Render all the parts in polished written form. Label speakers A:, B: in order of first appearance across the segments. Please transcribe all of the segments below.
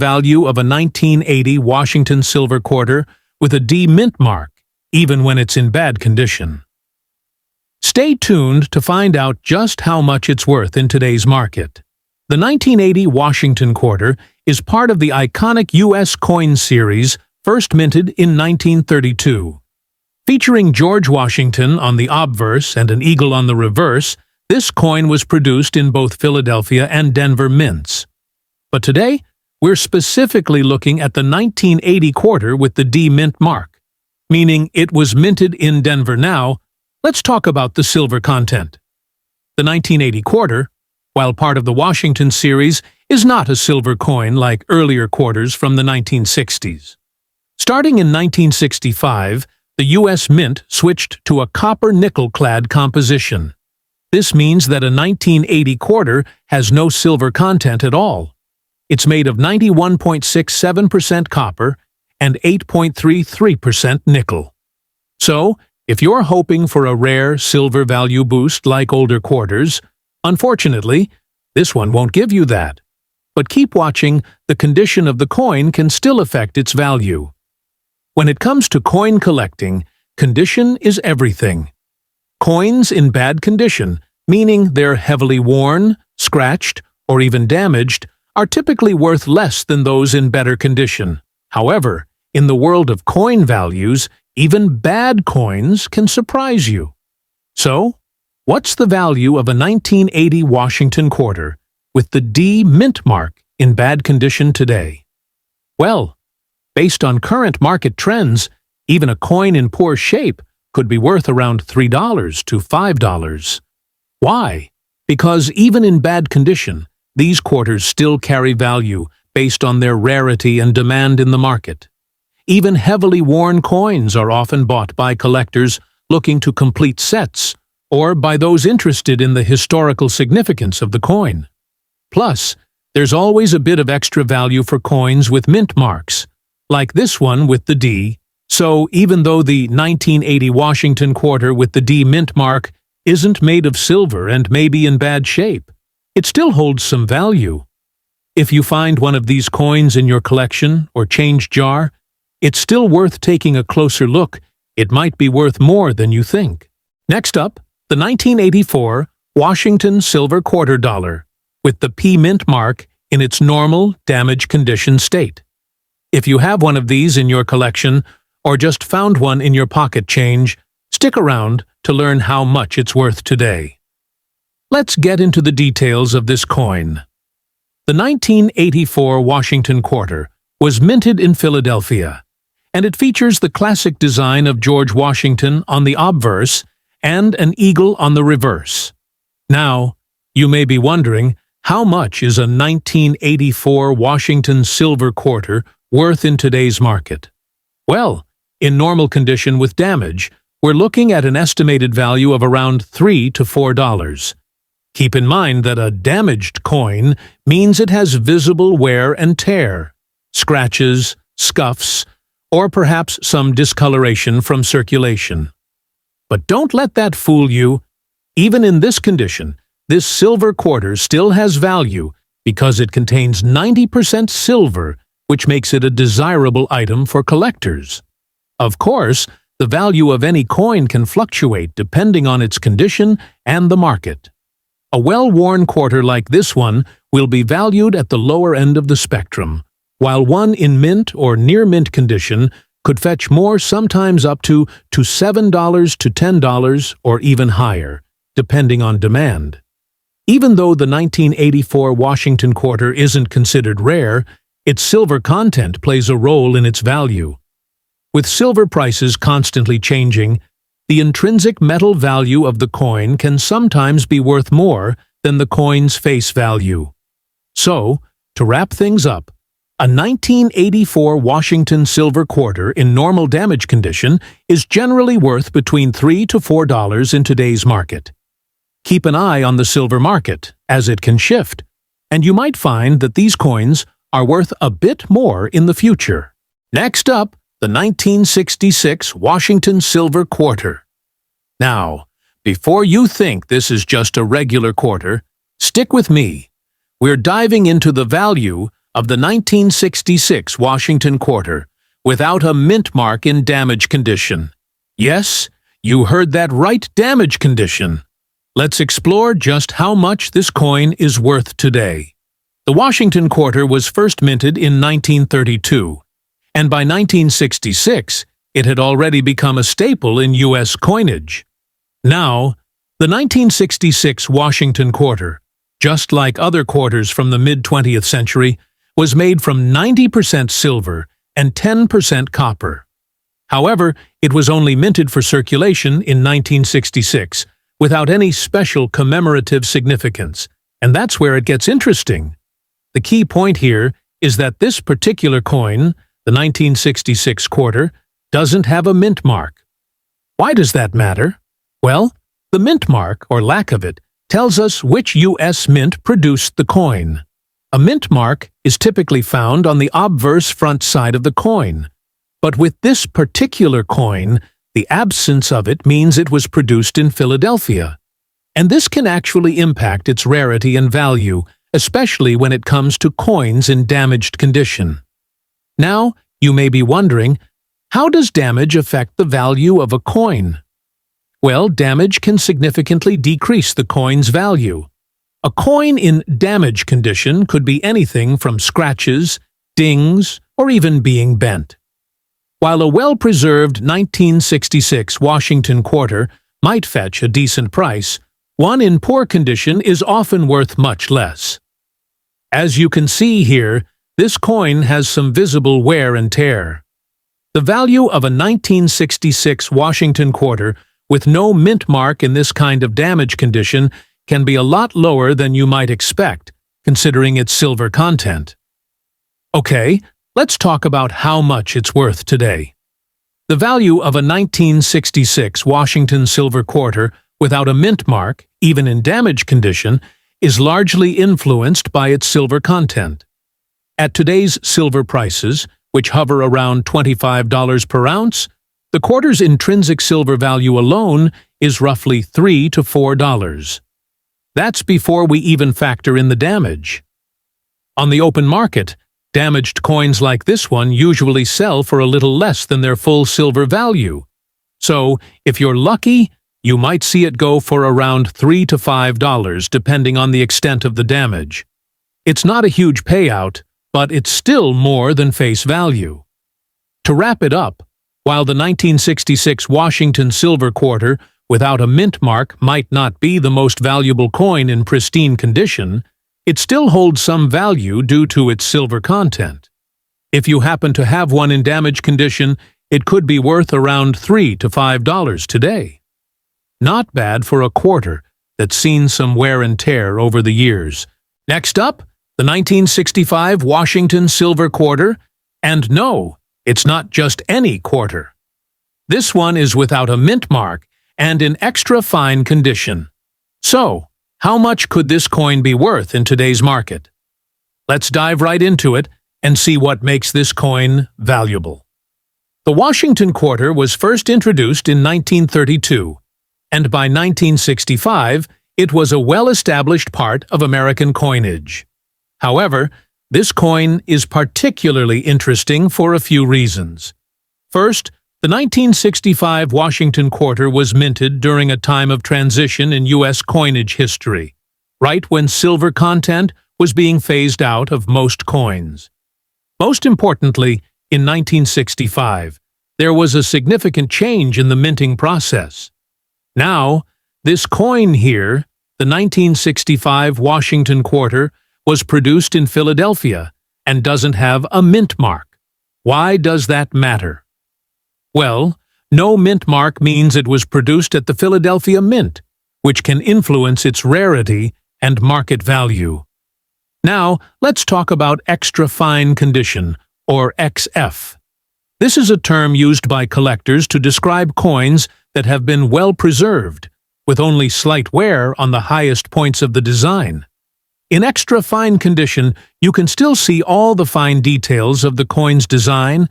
A: value of a 1980 Washington silver quarter with a D mint mark, even when it's in bad condition. Stay tuned to find out just how much it's worth in today's market. The 1980 Washington quarter is part of the iconic U.S. coin series first minted in 1932. Featuring George Washington on the obverse and an eagle on the reverse, this coin was produced in both Philadelphia and Denver mints. But today, we're specifically looking at the 1980 quarter with the D mint mark, meaning it was minted in Denver now. Let's talk about the silver content. The 1980 quarter, while part of the Washington series, is not a silver coin like earlier quarters from the 1960s. Starting in 1965, the U.S. Mint switched to a copper-nickel-clad composition. This means that a 1980 quarter has no silver content at all. It's made of 91.67% copper and 8.33% nickel. So, if you're hoping for a rare silver value boost like older quarters, unfortunately, this one won't give you that. But keep watching, the condition of the coin can still affect its value. When it comes to coin collecting, condition is everything. Coins in bad condition, meaning they're heavily worn, scratched, or even damaged, are typically worth less than those in better condition. However, in the world of coin values, even bad coins can surprise you. So, what's the value of a 1980 Washington quarter with the D mint mark in bad condition today? Well, based on current market trends, even a coin in poor shape could be worth around $3 to $5. Why? Because even in bad condition, these quarters still carry value based on their rarity and demand in the market. Even heavily worn coins are often bought by collectors looking to complete sets, or by those interested in the historical significance of the coin. Plus, there's always a bit of extra value for coins with mint marks, like this one with the D. So even though the 1980 Washington quarter with the D mint mark isn't made of silver and may be in bad shape, it still holds some value. If you find one of these coins in your collection or change jar, it's still worth taking a closer look. It might be worth more than you think. Next up, the 1984 Washington silver quarter dollar with the P mint mark in its normal damage condition state. If you have one of these in your collection or just found one in your pocket change, stick around to learn how much it's worth today. Let's get into the details of this coin. The 1984 Washington quarter was minted in Philadelphia, and it features the classic design of George Washington on the obverse and an eagle on the reverse. Now, you may be wondering, how much is a 1984 Washington silver quarter worth in today's market? Well, in normal condition with damage, we're looking at an estimated value of around $3 to $4. Keep in mind that a damaged coin means it has visible wear and tear, scratches, scuffs, or perhaps some discoloration from circulation. But don't let that fool you. Even in this condition, this silver quarter still has value because it contains 90% silver, which makes it a desirable item for collectors. Of course, the value of any coin can fluctuate depending on its condition and the market. A well-worn quarter like this one will be valued at the lower end of the spectrum, while one in mint or near-mint condition could fetch more, sometimes up to $7 to $10 or even higher, depending on demand. Even though the 1984 Washington quarter isn't considered rare, its silver content plays a role in its value. With silver prices constantly changing, the intrinsic metal value of the coin can sometimes be worth more than the coin's face value. So, to wrap things up, a 1984 Washington silver quarter in normal damage condition is generally worth between $3 to $4 in today's market. Keep an eye on the silver market, as it can shift, and you might find that these coins are worth a bit more in the future. Next up, the 1966 Washington silver quarter. Now, before you think this is just a regular quarter, stick with me. We're diving into the value of the 1966 Washington quarter without a mint mark in damage condition. Yes, you heard that right, damage condition. Let's explore just how much this coin is worth today. The Washington quarter was first minted in 1932, and by 1966, it had already become a staple in U.S. coinage. Now, the 1966 Washington quarter, just like other quarters from the mid-20th century, was made from 90% silver and 10% copper. However, it was only minted for circulation in 1966, without any special commemorative significance, and that's where it gets interesting. The key point here is that this particular coin, the 1966 quarter, doesn't have a mint mark. Why does that matter? Well, the mint mark, or lack of it, tells us which U.S. mint produced the coin. A mint mark is typically found on the obverse front side of the coin, but with this particular coin, the absence of it means it was produced in Philadelphia. And this can actually impact its rarity and value, especially when it comes to coins in damaged condition. Now, you may be wondering, how does damage affect the value of a coin? Well, damage can significantly decrease the coin's value. A coin in damage condition could be anything from scratches, dings, or even being bent. While a well-preserved 1966 Washington quarter might fetch a decent price, one in poor condition is often worth much less. As you can see here, this coin has some visible wear and tear. The value of a 1966 Washington quarter with no mint mark in this kind of damage condition can be a lot lower than you might expect, considering its silver content. Okay, let's talk about how much it's worth today. The value of a 1966 Washington silver quarter without a mint mark, even in damage condition, is largely influenced by its silver content. At today's silver prices, which hover around $25 per ounce, the quarter's intrinsic silver value alone is roughly $3 to $4. That's before we even factor in the damage. On the open market, damaged coins like this one usually sell for a little less than their full silver value. So, if you're lucky, you might see it go for around $3 to $5 depending on the extent of the damage. It's not a huge payout, but it's still more than face value. To wrap it up, while the 1966 Washington silver quarter without a mint mark might not be the most valuable coin in pristine condition, it still holds some value due to its silver content. If you happen to have one in damaged condition, it could be worth around $3 to $5 today. Not bad for a quarter that's seen some wear and tear over the years. Next up, the 1965 Washington silver quarter, and no, it's not just any quarter. This one is without a mint mark and in extra fine condition. So, how much could this coin be worth in today's market? Let's dive right into it and see what makes this coin valuable. The Washington quarter was first introduced in 1932, and by 1965, it was a well-established part of American coinage. However, this coin is particularly interesting for a few reasons. First, the 1965 Washington quarter was minted during a time of transition in U.S. coinage history, right when silver content was being phased out of most coins. Most importantly, in 1965, there was a significant change in the minting process. Now, this coin here, the 1965 Washington quarter, was produced in Philadelphia and doesn't have a mint mark. Why does that matter? Well, no mint mark means it was produced at the Philadelphia Mint, which can influence its rarity and market value. Now, let's talk about extra fine condition, or XF. This is a term used by collectors to describe coins that have been well preserved, with only slight wear on the highest points of the design. In extra fine condition, you can still see all the fine details of the coin's design,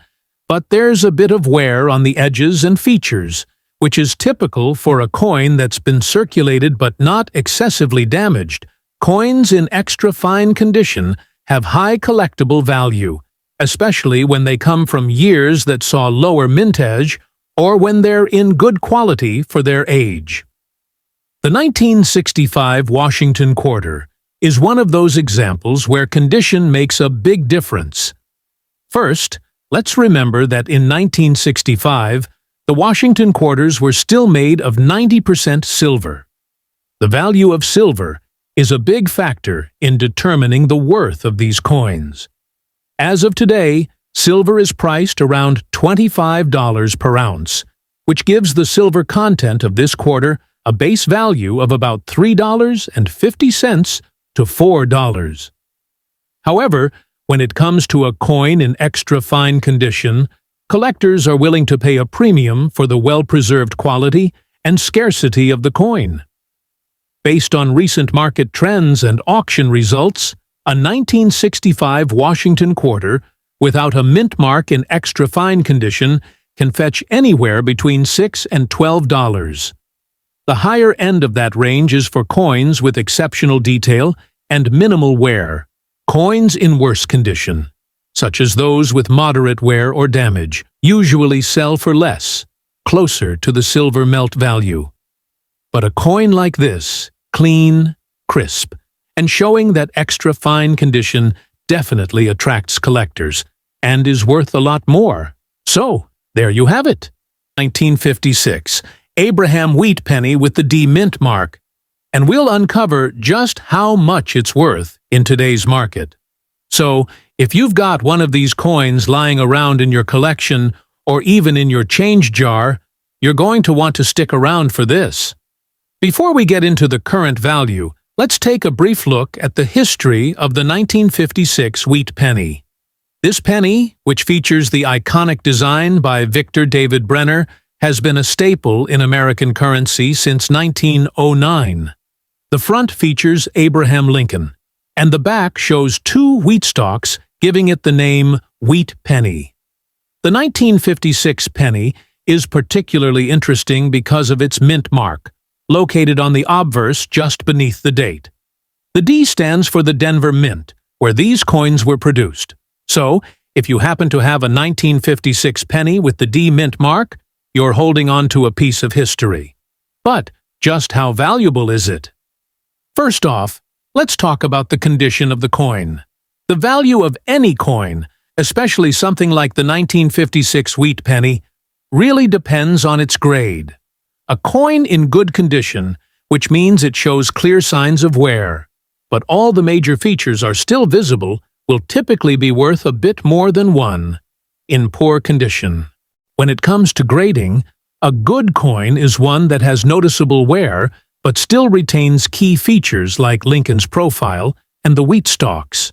A: but there's a bit of wear on the edges and features, which is typical for a coin that's been circulated but not excessively damaged. Coins in extra fine condition have high collectible value, especially when they come from years that saw lower mintage or when they're in good quality for their age. The 1965 Washington quarter is one of those examples where condition makes a big difference. First, let's remember that in 1965, the Washington quarters were still made of 90% silver. The value of silver is a big factor in determining the worth of these coins. As of today, silver is priced around $25 per ounce, which gives the silver content of this quarter a base value of about $3.50 to $4. However, when it comes to a coin in extra fine condition, collectors are willing to pay a premium for the well-preserved quality and scarcity of the coin. Based on recent market trends and auction results, a 1965 Washington quarter without a mint mark in extra fine condition can fetch anywhere between $6 and $12. The higher end of that range is for coins with exceptional detail and minimal wear. Coins in worse condition, such as those with moderate wear or damage, usually sell for less, closer to the silver melt value. But a coin like this, clean, crisp, and showing that extra fine condition definitely attracts collectors and is worth a lot more. So, there you have it. 1956, Abraham Wheat penny with the D mint mark. And we'll uncover just how much it's worth in today's market. So, if you've got one of these coins lying around in your collection or even in your change jar, you're going to want to stick around for this. Before we get into the current value, let's take a brief look at the history of the 1956 wheat penny. This penny, which features the iconic design by Victor David Brenner, has been a staple in American currency since 1909. The front features Abraham Lincoln, and the back shows two wheat stalks, giving it the name Wheat Penny. The 1956 penny is particularly interesting because of its mint mark, located on the obverse just beneath the date. The D stands for the Denver Mint, where these coins were produced. So, if you happen to have a 1956 penny with the D mint mark, you're holding on to a piece of history. But just how valuable is it? First off, let's talk about the condition of the coin. The value of any coin, especially something like the 1956 wheat penny, really depends on its grade. A coin in good condition, which means it shows clear signs of wear, but all the major features are still visible, will typically be worth a bit more than one in poor condition. When it comes to grading, a good coin is one that has noticeable wear but still retains key features like Lincoln's profile and the wheat stalks.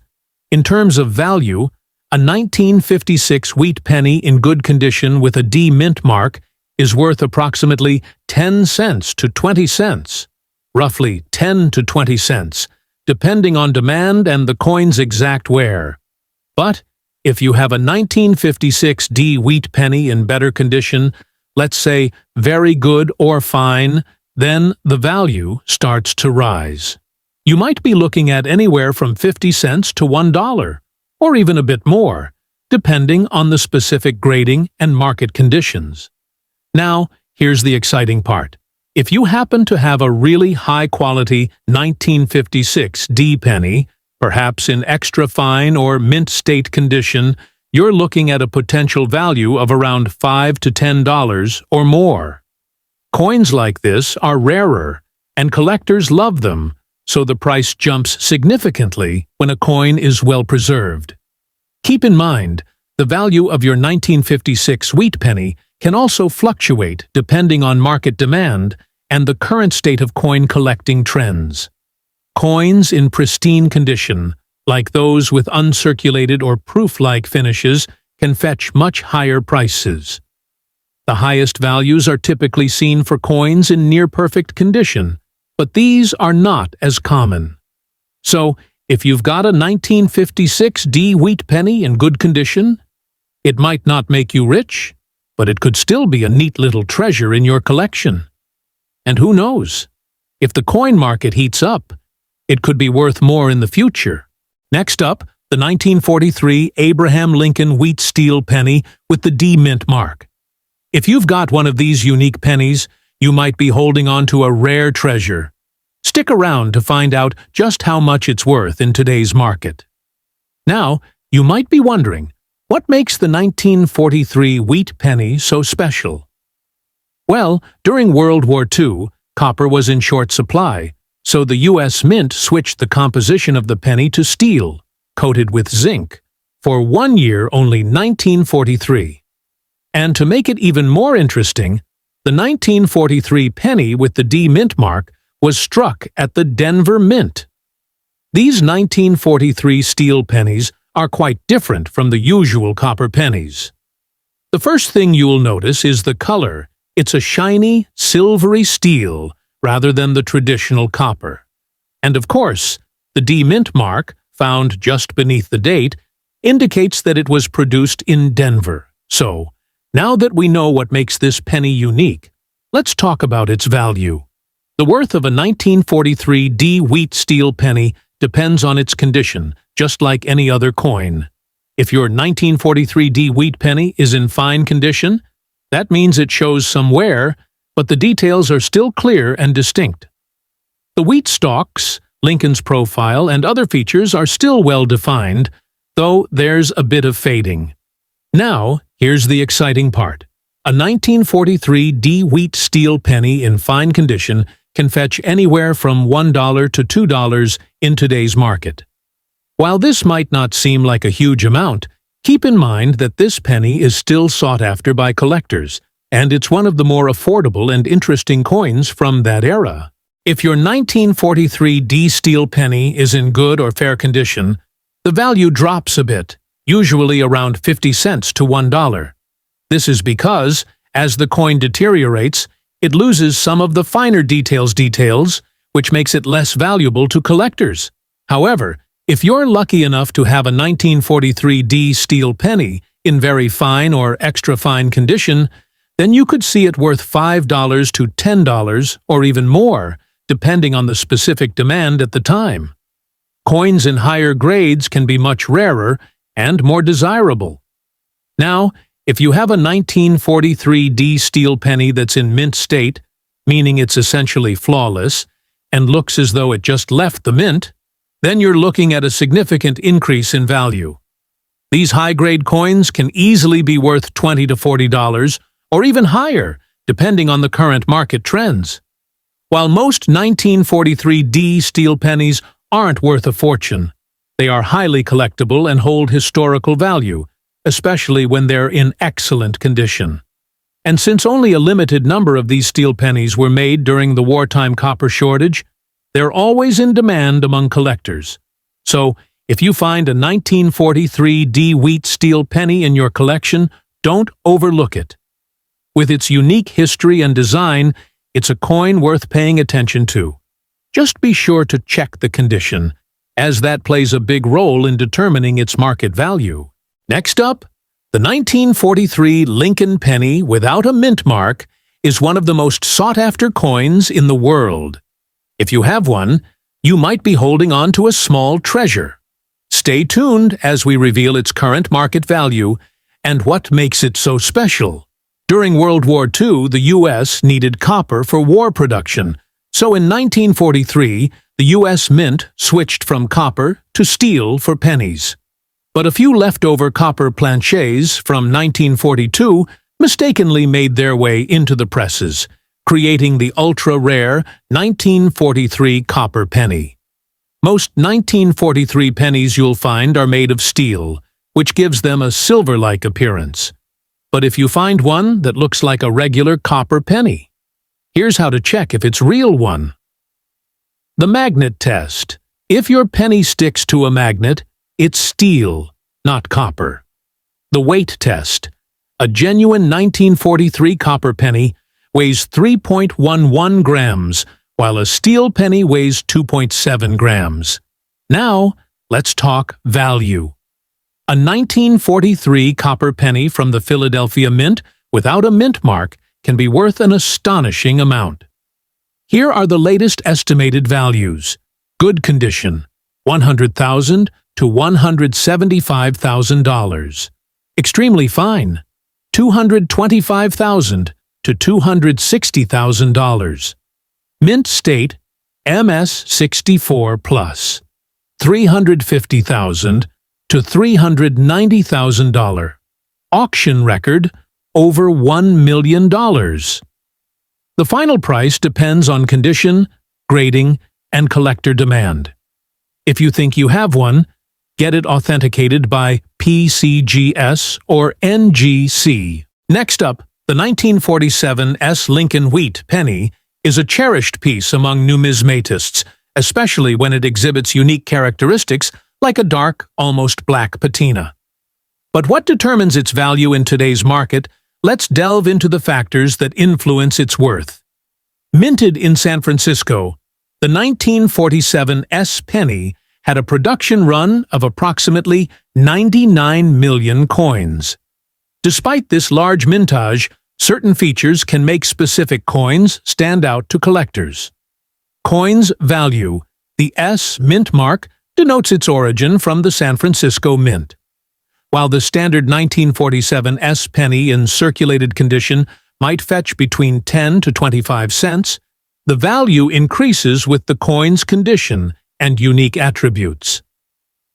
A: In terms of value, a 1956 wheat penny in good condition with a D mint mark is worth approximately 10 cents to 20 cents, roughly 10 to 20 cents, depending on demand and the coin's exact wear. But if you have a 1956 D wheat penny in better condition, let's say very good or fine, then the value starts to rise. You might be looking at anywhere from 50 cents to $1, or even a bit more, depending on the specific grading and market conditions. Now, here's the exciting part. If you happen to have a really high-quality 1956 D penny, perhaps in extra fine or mint state condition, you're looking at a potential value of around $5 to $10 or more. Coins like this are rarer, and collectors love them, so the price jumps significantly when a coin is well preserved. Keep in mind, the value of your 1956 wheat penny can also fluctuate depending on market demand and the current state of coin collecting trends. Coins in pristine condition, like those with uncirculated or proof-like finishes, can fetch much higher prices. The highest values are typically seen for coins in near-perfect condition, but these are not as common. So, if you've got a 1956 D wheat penny in good condition, it might not make you rich, but it could still be a neat little treasure in your collection. And who knows? If the coin market heats up, it could be worth more in the future. Next up, the 1943 Abraham Lincoln Wheat Steel penny with the D mint mark. If you've got one of these unique pennies, you might be holding on to a rare treasure. Stick around to find out just how much it's worth in today's market. Now, you might be wondering, what makes the 1943 wheat penny so special? Well, during World War II, copper was in short supply, so the U.S. Mint switched the composition of the penny to steel, coated with zinc, for 1 year only 1943. And to make it even more interesting, the 1943 penny with the D mint mark was struck at the Denver Mint. These 1943 steel pennies are quite different from the usual copper pennies. The first thing you'll notice is the color. It's a shiny, silvery steel rather than the traditional copper. And of course, the D mint mark, found just beneath the date, indicates that it was produced in Denver. So, now that we know what makes this penny unique, let's talk about its value. The worth of a 1943 D wheat steel penny depends on its condition, just like any other coin. If your 1943 D wheat penny is in fine condition, that means it shows some wear, but the details are still clear and distinct. The wheat stalks, Lincoln's profile, and other features are still well defined, though there's a bit of fading. Now, here's the exciting part. A 1943 D wheat steel penny in fine condition can fetch anywhere from $1 to $2 in today's market. While this might not seem like a huge amount, keep in mind that this penny is still sought after by collectors, and it's one of the more affordable and interesting coins from that era. If your 1943 D steel penny is in good or fair condition, the value drops a bit, usually around 50 cents to $1. This is because, as the coin deteriorates, it loses some of the finer details, which makes it less valuable to collectors. However, if you're lucky enough to have a 1943 D steel penny in very fine or extra fine condition, then you could see it worth $5 to $10 or even more, depending on the specific demand at the time. Coins in higher grades can be much rarer and more desirable. Now, if you have a 1943 D steel penny that's in mint state, meaning it's essentially flawless, and looks as though it just left the mint, then you're looking at a significant increase in value. These high-grade coins can easily be worth $20 to $40, or even higher, depending on the current market trends. While most 1943 D steel pennies aren't worth a fortune, they are highly collectible and hold historical value, especially when they're in excellent condition. And since only a limited number of these steel pennies were made during the wartime copper shortage, they're always in demand among collectors. So, if you find a 1943 D wheat steel penny in your collection, don't overlook it. With its unique history and design, it's a coin worth paying attention to. Just be sure to check the condition, as that plays a big role in determining its market value. Next up, the 1943 Lincoln penny without a mint mark is one of the most sought-after coins in the world. If you have one, you might be holding on to a small treasure. Stay tuned as we reveal its current market value and what makes it so special. During World War II, the U.S. needed copper for war production, so in 1943, the U.S. Mint switched from copper to steel for pennies. But a few leftover copper planchets from 1942 mistakenly made their way into the presses, creating the ultra-rare 1943 copper penny. Most 1943 pennies you'll find are made of steel, which gives them a silver-like appearance. But if you find one that looks like a regular copper penny, here's how to check if it's real one. The magnet test. If your penny sticks to a magnet, it's steel, not copper. The weight test. A genuine 1943 copper penny weighs 3.11 grams, while a steel penny weighs 2.7 grams. Now, let's talk value. A 1943 copper penny from the Philadelphia Mint without a mint mark can be worth an astonishing amount. Here are the latest estimated values. Good condition, $100,000 to $175,000. Extremely fine, $225,000 to $260,000. Mint state, MS64 plus, $350,000 to $390,000. Auction record, over $1 million. The final price depends on condition, grading, and collector demand. If you think you have one, get it authenticated by PCGS or NGC. Next up, the 1947 S. Lincoln Wheat penny is a cherished piece among numismatists, especially when it exhibits unique characteristics like a dark, almost black patina. But what determines its value in today's market? Let's delve into the factors that influence its worth. Minted in San Francisco, the 1947 S. penny had a production run of approximately 99 million coins. Despite this large mintage, certain features can make specific coins stand out to collectors. Coin's value. The S. mint mark denotes its origin from the San Francisco Mint. While the standard 1947 S. penny in circulated condition might fetch between 10 to 25 cents, the value increases with the coin's condition and unique attributes.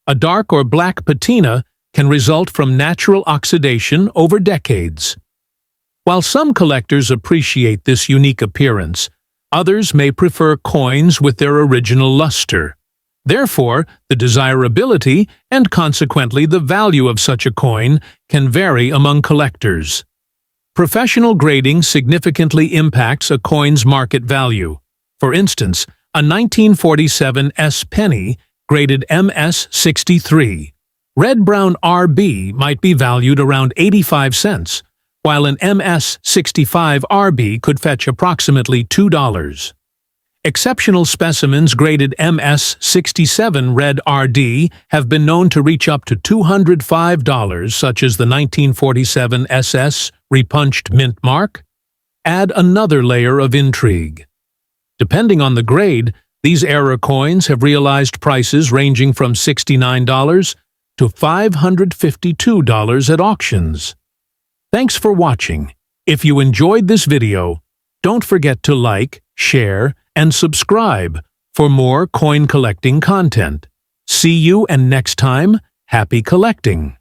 A: A dark or black patina can result from natural oxidation over decades. While some collectors appreciate this unique appearance, others may prefer coins with their original luster. Therefore, the desirability and consequently the value of such a coin can vary among collectors. Professional grading significantly impacts a coin's market value. For instance, a 1947 S. penny graded MS63, red-brown RB might be valued around 85 cents, while an MS65 RB could fetch approximately $2. Exceptional specimens graded MS67 red RD have been known to reach up to $205, such as the 1947 SS repunched mint mark. Add another layer of intrigue. Depending on the grade, these era coins have realized prices ranging from $69 to $552 at auctions. Thanks for watching. If you enjoyed this video, don't forget to like, share, and subscribe for more coin collecting content. See you, and next time, happy collecting!